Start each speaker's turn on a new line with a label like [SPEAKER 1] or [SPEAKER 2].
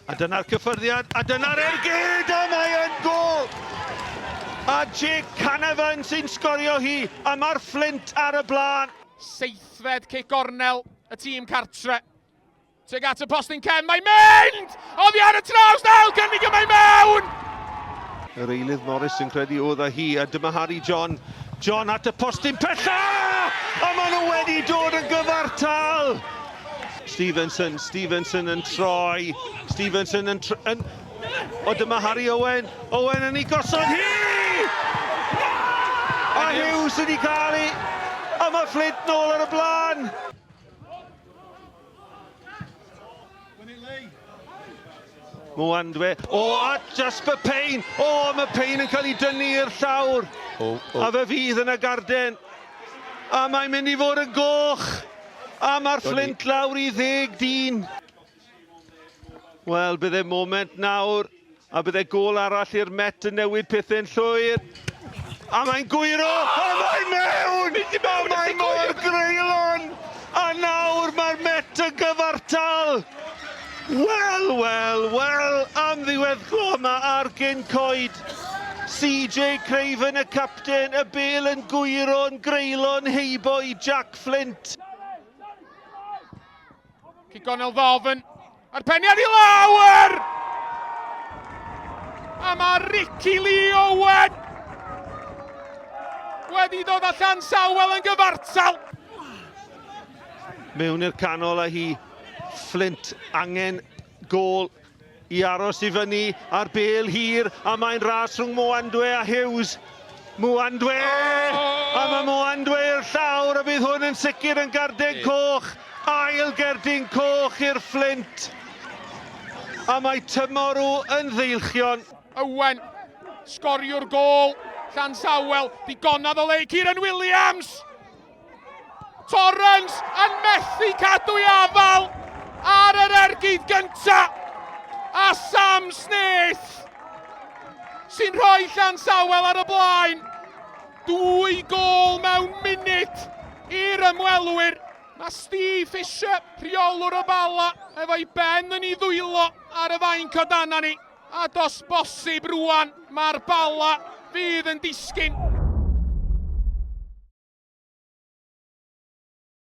[SPEAKER 1] A dyna'r cyffyrddiad, a dyna'r ergyd, a mae yn gol! A Jake Canavan sy'n sgorio hi, a mae'r Flint ar y blaen.
[SPEAKER 2] Seithfed cic gornel y tîm cartre. Teg at y postyn cefn, mae'n mynd! Oddi ar y traws nawr, cynnig y mae mewn!
[SPEAKER 1] Yr eilydd Morris yn credu oedd a hi, a dyma Harry John. John at y postyn pella! A maen nhw wedi dod yn gyfartal! Stevenson yn troi. Stevenson yn... O, dyma Harry Owen. Owen yn ei gosod hi! A Hughes wedi cael ei... A mae Flint nôl ar y blaen. Mwandwe, a Jasper Payne, mae Payne yn cael ei dynnu i'r llawr. A fe fydd yn y garden. A mae'n mynd i fod yn goch. A mae'r Flint lawr i 10 dyn. Wel, bydde moment nawr. A bydde gol arall i'r Met yn newid pethau'n llwyr. A mae'n gwyro, a mae'n mewn! A mae'n mor greulon! A nawr mae'r Met yn gyfartal. Wel, am ddiweddglo yma ar gyn coed. CJ Craven y capten, y bel yn gwyro'n greulon heibo i Jack Flint.
[SPEAKER 2] Cigonel ddofn, a'r peniad i lawr! A mae Ricky Lee Owen wedi dod allan sawel yn gyfartal.
[SPEAKER 1] Mewn i'r canol a hi, Flint angen gol i aros i fyny ar bel hir, a mae'n ras rhwng Mwandwe a Hughes. Mwandwe! A mae Mwandwe i'r llawr, a bydd hwn yn sicr yn garden coch. Ail gerdyn coch i'r Flint. A mae tymor yn ddeilchion.
[SPEAKER 2] Owen, sgoriwr gol, Llansawel, digonedd o le i Kieran Williams. Torrance yn methu cadw i afal ar yr ergyd gynta. A Sam Smith sy'n rhoi Llansawel ar y blaen. 2 gol mewn munud i'r ymwelwyr. Mae Steve Fisher, rheolwr y bala, efo'i ben yn ei ddwylo ar y fainc o dana ni. A dos bosib rwan, mae'r bala fydd yn disgyn